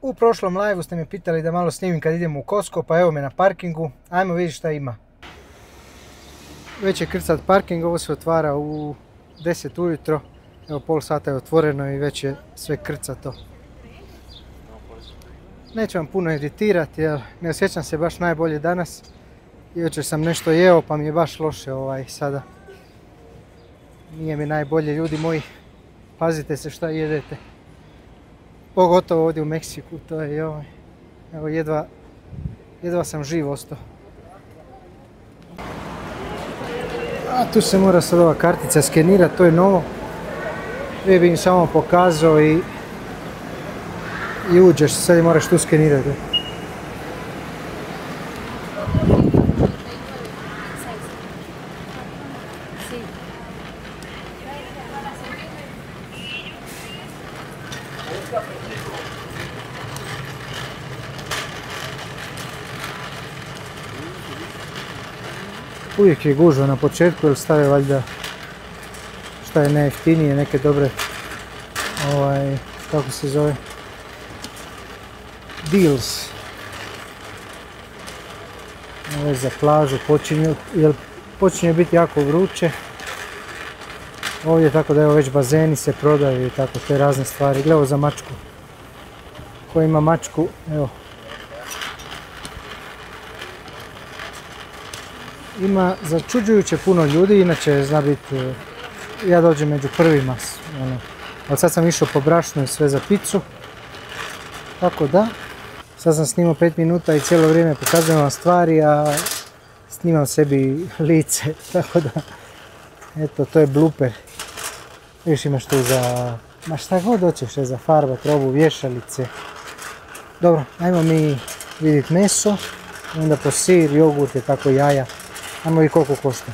U prošlom live-u ste me pitali da malo snimim kad idemo u Costco, pa evo me na parkingu. Ajmo vidjeti šta ima. Već je krcat parking, ovo se otvara u 10 ujutro. Evo pola sata je otvoreno i već je sve krcato. Neću vam puno editirati jer ne osjećam se baš najbolje danas. Jučer sam nešto jeo pa mi je baš loše sada. Nije mi najbolje, ljudi moji. Pazite se šta jedete. Pogotovo ovdje u Meksiku, to je evo jedva sam živ ostao. A tu se mora sad ova kartica skenirati, to je novo. Prije bi im samo pokazao i uđeš, sad je moraš tu skenirati. Uvijek je gužva na početku jer stave valjda šta je najjeftinije, neke dobre kako se zove deals. Ovo za plažu počinje biti jako vruće ovdje, tako da evo već bazeni se prodaju i tako te razne stvari. Gledaj za mačku, ko ima mačku, evo. Ima začuđujuće puno ljudi, inače zna biti, ja dođem među prvima, ali sad sam išao po brašnu i sve za picu, tako da, sad sam snimao 5 minuta i cijelo vrijeme pokazujem vam stvari, a snimam sebi lice, tako da, eto, to je blooper. Viš imaš tu za, ma šta god hoćeš, za farbat, robu, vješalice. Dobro, ajmo mi vidjeti meso, onda po sir, jogurt i tako jaja. Ajmo vidjeti koliko košta.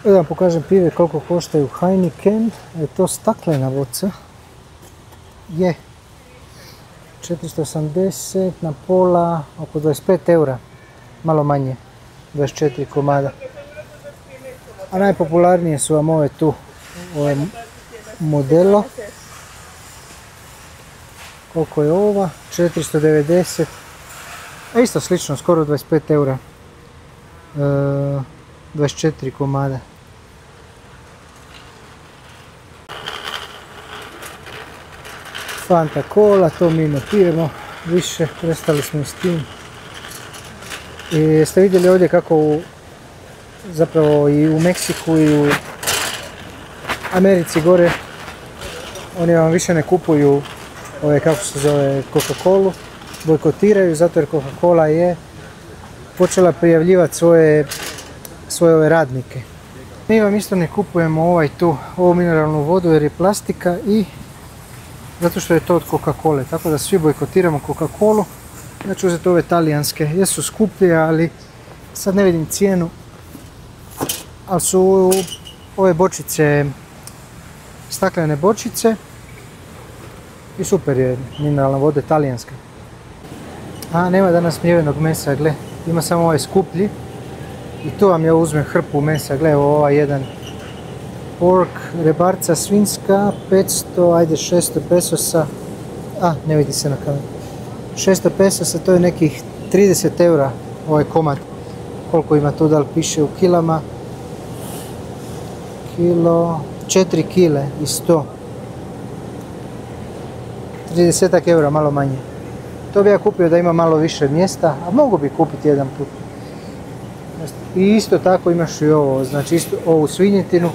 Da vam pokažem pive koliko koštaju Heineken. Je to staklena boca. Je 480 na pola, oko 25 eura. Malo manje, 24 komada. A najpopularnije su vam ove tu, ove Modelo. Koliko je ova? 490. A isto slično, skoro 25 eura. 24 komada. Fanta Cola, to mi ne pijemo više, prestali smo s tim. I jeste vidjeli ovdje kako zapravo i u Meksiku i u Americi gore oni vam više ne kupuju ove, kako se zove, Coca-Colu, bojkotiraju zato jer Coca-Cola je počela prijavljivati svoje ove radnike. Mi vam isto ne kupujemo ovu mineralnu vodu jer je plastika i zato što je to od Coca-Cole, tako da svi bojkotiramo Coca-Colu. Ja ću uzeti ove talijanske, jesu skuplje, ali sad ne vidim cijenu, ali su ove bočice, staklene bočice i super je mineralna voda talijanska. A nema danas mljevenog mesa, gle. Ima samo ovaj skuplji i tu vam ja uzmem hrpu mesa, gle, ovaj jedan pork, rebarca svinjska, 500, ajde 600 pesosa, ne vidi se na kameru, 600 pesosa, to je nekih 30 eura ovaj komad, koliko ima tu, da li piše u kilama, kilo, 4 kile i 100, 30 eura, malo manje. To bi ja kupio da ima malo više mjesta, a mogu bi kupiti jedan put. I isto tako imaš i ovo, znači isto ovu svinjetinu,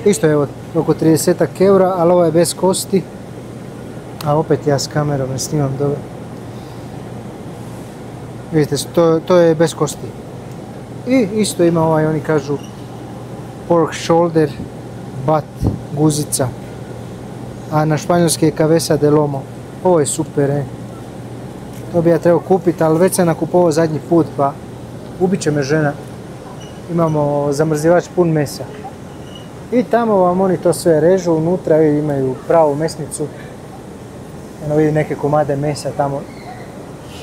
isto je oko 30 eura, ali ovo je bez kosti. A opet ja s kamerom ne snimam dobro. Vidite, to je bez kosti. I isto ima oni kažu pork shoulder, butt, guzica. A na španjolski je cabeza de lomo. Ovo je super, To bi ja trebao kupiti, ali već sam nakupovao zadnji put, pa ubit će me žena. Imamo zamrzivač pun mesa. I tamo vam oni to sve režu, unutra imaju pravu mesnicu. Eno vidi neke komade mesa tamo.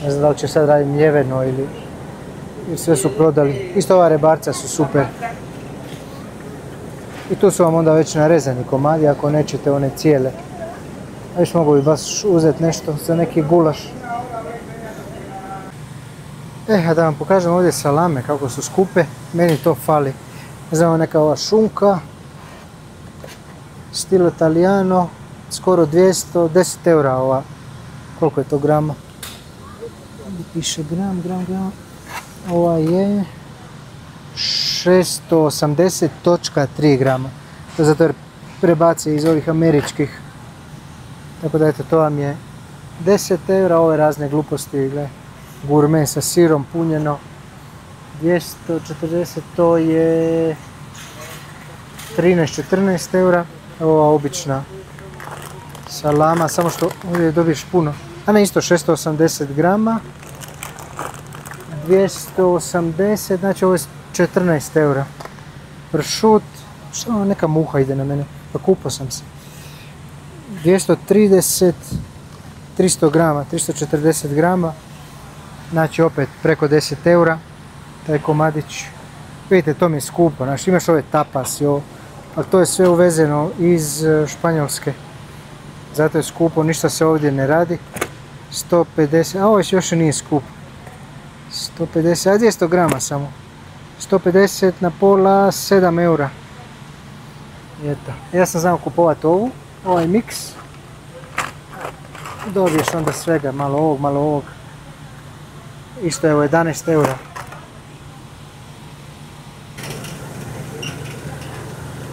Ne znam da li će sad raditi mljeveno ili sve su prodali. Isto ova rebarca su super. I tu su vam onda već narezani komadi, ako nećete one cijele. A još mogu bi baš uzeti nešto za neki gulaš. A da vam pokažem ovdje salame kako su skupe, meni to fali. Ne znam, neka ova šunka, stilo Italiano, skoro 210 eura ova. Koliko je to grama? Ovdje piše gram. Ova je 680.3 grama. To zato jer prebaci iz ovih američkih. Tako da eto, to vam je 10 eura, ove razne gluposti, gledaj. Gurme sa sirom punjeno 240, to je 13-14 eura. Ova obična salama, samo što ovdje dobiješ puno. A ne, isto 680 grama, 280, znači ovo je 14 eura. Pršut, što neka muha ide na mene, pa kupao sam se. 230, 300 grama, 340 grama. Znači opet preko 10 eura, taj komadić. Vidite, to mi je skupo, znači imaš ove tapas i ovo, ali to je sve uvezeno iz Španjolske. Zato je skupo, ništa se ovdje ne radi. 150, a ovo još nije skup. 150, a 200 grama samo. 150 na pola, 7 eura. Eto, ja sam znao kupovati ovaj miks. Dobiješ onda svega, malo ovog. Isto je 11 eura.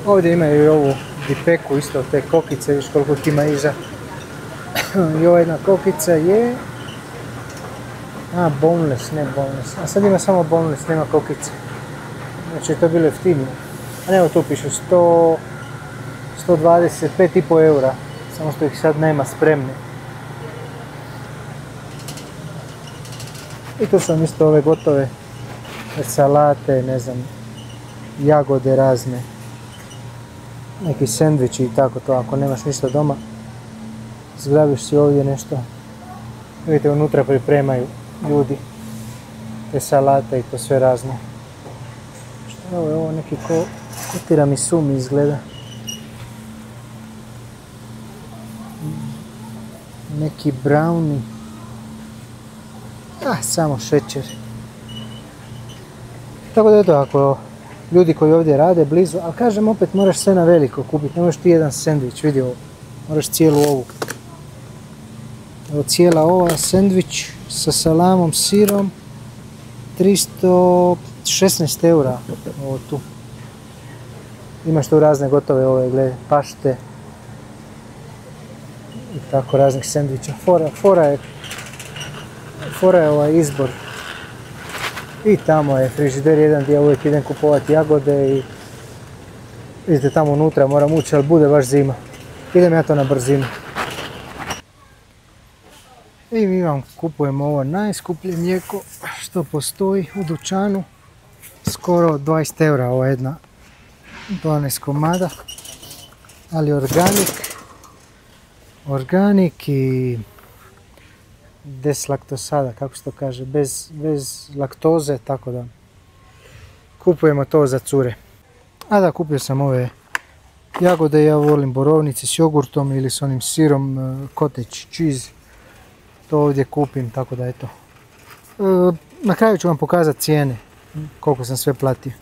Ovdje imaju i ovu dipeku, isto te kokice, viš koliko ih ima iza. I ova jedna kokica je... boneless, ne boneless. A sad ima samo boneless, nema kokice. Znači to je bilo jeftinije. A evo tu piše 125,5 eura. Samo što ih sad nema spremne. I tu sam isto ove gotove salate, ne znam, jagode razne. Neki sendviči i tako to, ako nemaš ništa doma. Zgrabiš si ovdje nešto. Vidite, unutra pripremaju ljudi te salate i to sve razno. Što je ovo neki ko tiramisu mi izgleda. Neki brownie. Samo šećer. Tako da eto, ako ljudi koji ovdje rade blizu, ali kažem opet moraš sve na veliko kupiti, ne možeš ti jedan sendvič, vidi ovo, moraš cijelu ovu. Evo cijela ova sendvič sa salamom, sirom, 316 eura, ovo tu. Imaš tu razne gotove ove, gledaj, pašte i tako raznih sendviča. Fora je ovaj izbor. I tamo je frižider jedan gdje uvijek idem kupovati jagode i vidite tamo unutra moram ući, ali bude baš zima. Idem ja to na brzinu. I mi vam kupujemo ovo najskuplje mlijeko što postoji u dućanu. Skoro 20 eura ova jedna 12 komada. Ali organik i deslaktosada, kako se to kaže, bez laktoze, tako da kupujemo to za cure. A da, kupio sam ove jagode, ja volim borovnice s jogurtom ili s onim sirom cottage cheese. To ovdje kupim, tako da eto. Na kraju ću vam pokazati cijene, koliko sam sve platio.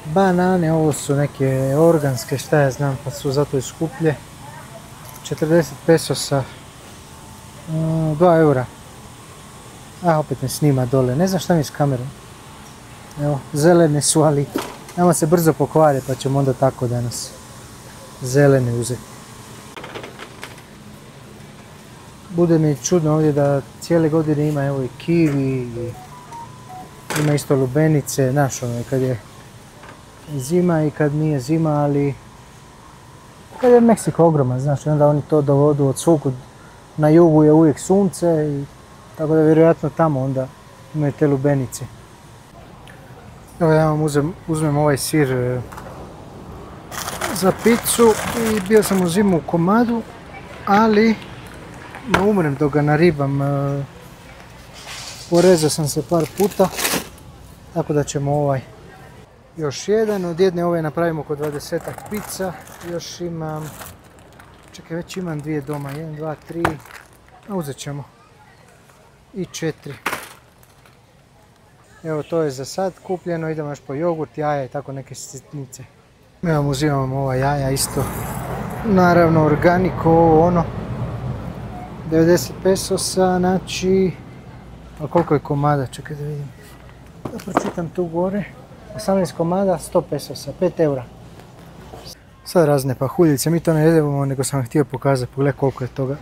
Banane, ovo su neke organske, šta ja znam, pa su zato i skuplje. 40 pesosa. 2 eura. Opet me snima dole, ne znam šta mi je s kamerom. Evo, zelene su, ali nama se brzo pokvare, pa ćemo onda tako danas zelene uzeti. Bude mi čudno ovdje da cijele godine ima evo i kiwi, ima isto lubenice, znaš ono, kad je zima i kad nije zima, ali kad je Meksiko ogroman, znaš, onda oni to dovodu od svukud. Na jugu je uvijek sunce i tako da vjerojatno tamo onda imaju te lubenice. Evo ja vam uzmem ovaj sir za picu i bio sam u zimu u komadu, ali ne umrem dok ga naribam. Porezao sam se par puta, tako da ćemo ovaj još jedan. Od jedne ove napravimo oko 20-ak pica. Još imam Čekaj, već imam 2 doma, 1, 2, 3, a uzet ćemo i 4. Evo, to je za sad kupljeno, idemo još po jogurt, jaja i tako neke sitnice. Evo, uzimamo ova jaja isto, naravno organiko, ovo ono, 90 pesosa, znači, a koliko je komada, čekaj da vidim, da pročitam tu gore, 18 komada, 100 pesosa, 5 eura. Sad razne pahuljice, mi to ne jedemo, nego sam htio pokazati, pogledaj koliko je toga.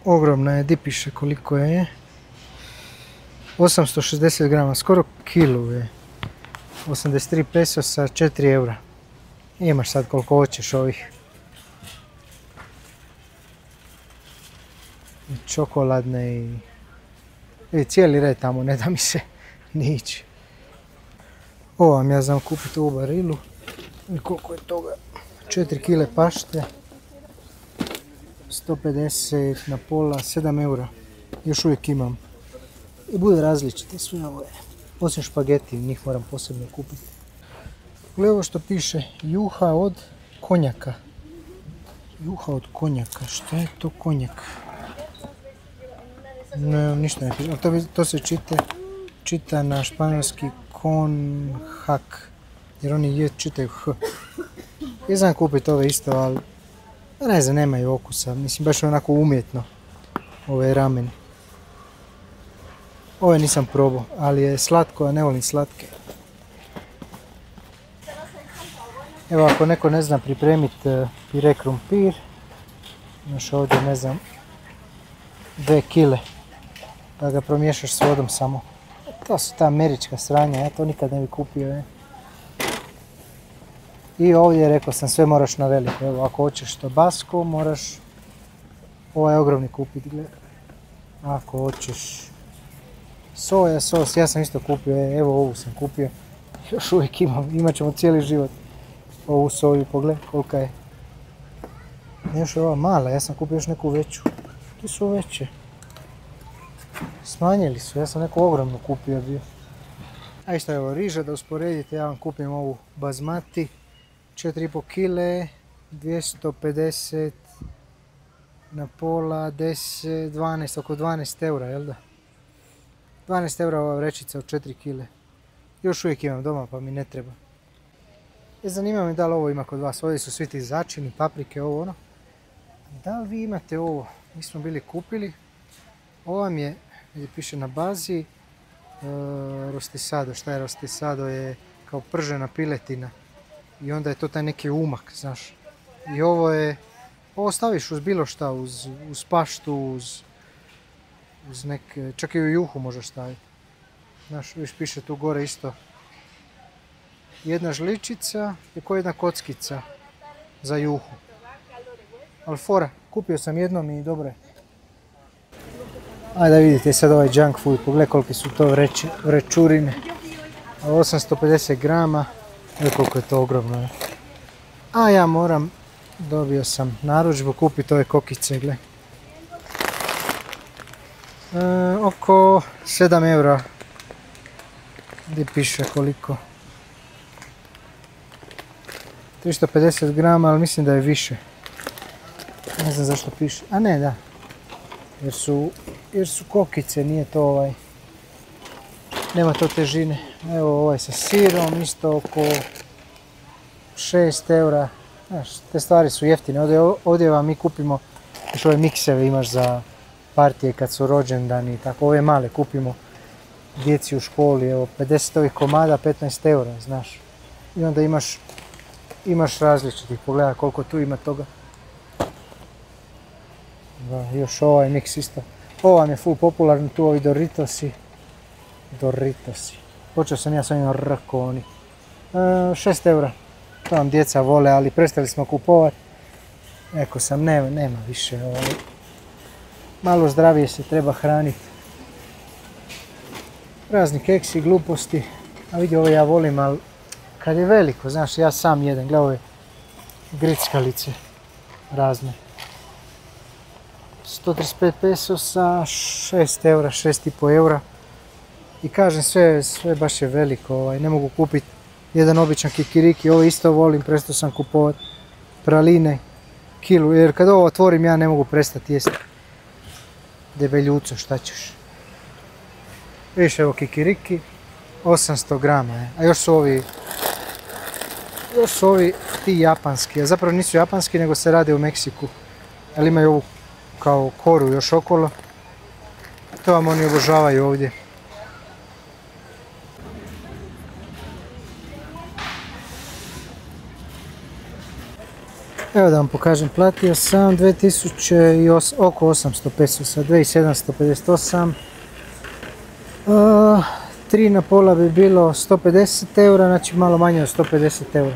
Ogromna je, di piše koliko je. 860 grama, skoro kilu je. 83 pesosa, 4 eura. Imaš sad koliko hoćeš ovih. I čokoladne i cijeli red tamo, ne da mi se ni ići. Ovo vam ja znam kupiti u barilu. I koliko je toga? 4 kile pašte. 150 na pola, 7 eura. Još uvijek imam. I bude različite sve ove. Osim špageti, njih moram posebno kupiti. Gledaj ovo što piše, juha od konjaka. Juha od konjaka, šta je to konjak? Ne, ništa ne piše. To se čita na španjolski konjak. Jer oni čitaju H. Ja znam kupiti ove isto, ali ne znam, nemaju okusa. Mislim, baš onako umjetno. Ove ramen. Ove nisam probao, ali je slatko, a ne volim slatke. Evo, ako neko ne zna pripremiti pire krumpir, imaš ovdje, ne znam, 2 kile, da ga promiješaš s vodom samo. To su ta američka sranja, ja to nikad ne bi kupio. Ne? I ovdje, rekao sam, sve moraš na veliko. Evo, ako hoćeš tabasco, moraš ovaj ogromni kupiti, gledaj. Ako hoćeš soja sos, ja sam isto kupio, evo ovu sam kupio. Još uvijek imat ćemo cijeli život ovu soju, pogledaj kolika je. Još je ova mala, ja sam kupio još neku veću. Tu su veće. Smanjili su, ja sam neku ogromnu kupio bio. A isto evo riža, da usporedite, ja vam kupim ovu bazmati. 4,5 kile, 250 na pola, 10, 12, oko 12 eura, jel da? 12 eura ova vrećica od 4 kile. Još uvijek imam doma pa mi ne treba. Zanima me da li ovo ima kod vas, ovdje su svi ti začini, paprike, ovo ono. Da li vi imate ovo? Mi smo bili kupili. Ovo vam je, gdje piše na bazi, rostisado. Šta je rostisado? Je kao pržena piletina. I onda je to taj neki umak, znaš. I ovo staviš uz bilo šta, uz paštu, uz neke, čak i u juhu možeš staviti. Znaš, viš piše tu gore isto. Jedna žličica je ko jedna kockica za juhu. Ali fora, kupio sam jednom i dobro je. Ajde da vidite sad ovaj junk food, pogledaj kolike su to vrečurine. 850 grama, evo koliko je to ogromno. A ja moram, dobio sam narudžbu kupiti ove kokice, gle. Oko 7 eura. Gdje piše koliko? 350 grama, ali mislim da je više. Ne znam zašto piše. A ne, da. Jer su kokice, nije to nema to težine. Evo ovaj sa sirom, isto oko 6 eura. Znaš, te stvari su jeftine. Ovdje vam mi kupimo, još ove mikseve imaš za partije kad su rođendani i tako. Ove male kupimo djeci u školi. Evo, 50 ovih komada, 15 eura, znaš. I onda imaš različitih. Pogledaj koliko tu ima toga. Da, još ovaj mix isto. Ovo vam je full popularno, tu ovi Doritosi. Počeo sam ja s ovim rakoni. 6 eura. To vam djeca vole, ali prestali smo kupovati. Eko sam, nema više. Malo zdravije se treba hraniti. Razni keksi, gluposti. A vidi, ovo ja volim, ali kad je veliko, znaš, ja sam jedem. Gledaj ove grickalice razne. 135 pesosa, 6 eura, 6,5 eura. I kažem, sve baš je veliko, ne mogu kupiti jedan običan kikiriki, ovo isto volim, prestao sam kupovati praline, kilu, jer kad ovo otvorim ja ne mogu prestati jesti. Debeljuco, šta ćeš. Viš, evo kikiriki, 800 grama je. A još su ovi ti japanski, a zapravo nisu japanski nego se rade u Meksiku. Ali imaju ovu kao koru još okolo. To vam oni obožavaju ovdje. Evo da vam pokažem, platio sam 2000 oko 800 pesosa, 2758. 3 na pola bi bilo 150 eura, znači malo manje od 150 eura.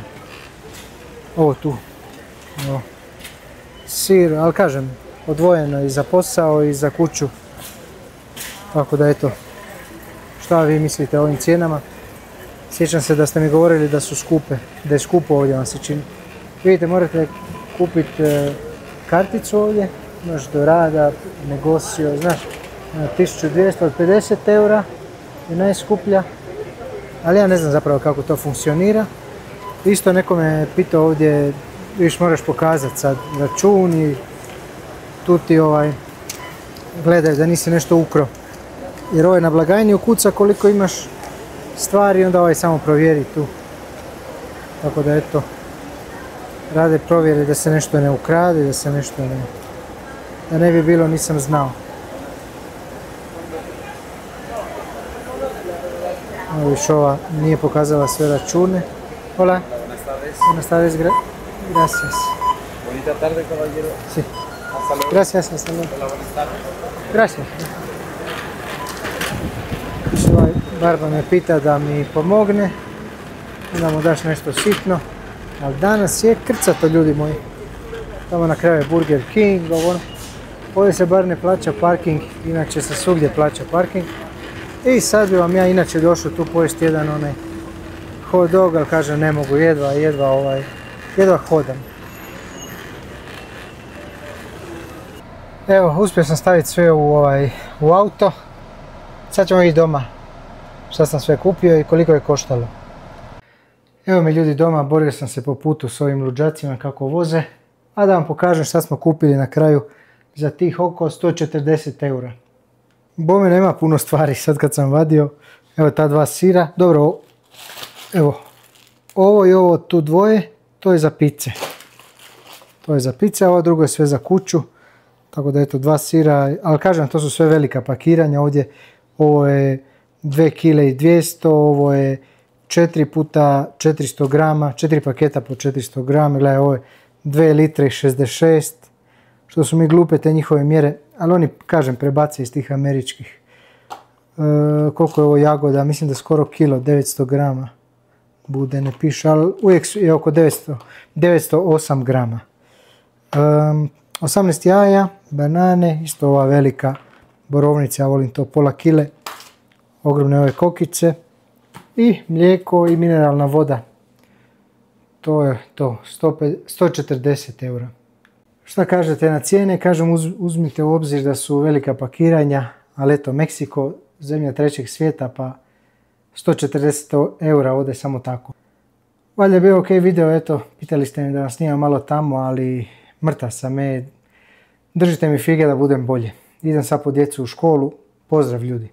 Ovo tu. Evo. Sir, ali kažem, odvojeno i za posao i za kuću. Tako da eto, šta vi mislite o ovim cijenama? Sjećam se da ste mi govorili da su skupe, da je skupo ovdje vam se čini. Vidite, morate kupiti karticu ovdje, znaš, do rada, negocio, znaš, 1250 eura je najskuplja, ali ja ne znam zapravo kako to funkcionira. Isto neko me pitao ovdje, viš moraš pokazati sad račun i tu ti gledaj da nisi nešto ukro. Jer ovaj na blagajni ukuca koliko imaš stvari, onda ovaj samo provjeri tu. Tako da eto, rade provjere da se nešto ne ukrade, da se nešto ne... Da ne bi bilo nisam znao. Evo viš, ova nije pokazala sve račune. Hola. Buenas tardes. Gracias. Bonita tarde, caballero. Sí. Gracias, hasta luego. Hola, buenas tardes. Gracias. Ovaj barba me pita da mi pomogne, da mu daš nešto sitno, ali danas je krcato, ljudi moji. Tamo na kraju je Burger King, ovo. Ovdje se bar ne plaća parking, inače se svugdje plaća parking. I sad bi vam ja inače došao tu pojesti jedan onaj hot dog, ali kažem ne mogu, jedva hodam. Evo, uspio sam staviti sve u auto. Sad ćemo ići doma šta sam sve kupio i koliko je koštalo. Evo mi ljudi doma, borio sam se po putu s ovim luđacima kako voze. A da vam pokažem šta smo kupili na kraju za tih oko 140 eura. Bome nema puno stvari sad kad sam vadio. Evo ta dva sira. Dobro, evo, ovo i ovo tu dvoje, to je za pice. To je za pice, a ovo drugo je sve za kuću. Tako da eto, dva sira, ali kažem, to su sve velika pakiranja ovdje. Ovo je 2 kg i 200, ovo je 4 puta 400 grama, 4 paketa po 400 grama, gledaj, ovo je 2 litre i 66, što su mi glupe te njihove mjere, ali oni, kažem, prebace iz tih američkih. Koliko je ovo jagoda, mislim da skoro kilo, 900 grama bude, ne piše, ali uvijek je oko 908 grama. 18 jaja, banane, isto ova velika borovnica, ja volim to, pola kile, ogromne ove kokice i mlijeko i mineralna voda. To je to, 140 eura. Šta kažete na cijene? Kažem, uzmite u obzir da su velika pakiranja, ali eto, Meksiko, zemlja trećeg svijeta, pa 140 eura ode samo tako. Valjda je bio ok video, eto, pitali ste mi da vam snimam malo tamo, ali mrtav sam, držite mi fige da budem bolje. Idem sad po djecu u školu, pozdrav ljudi.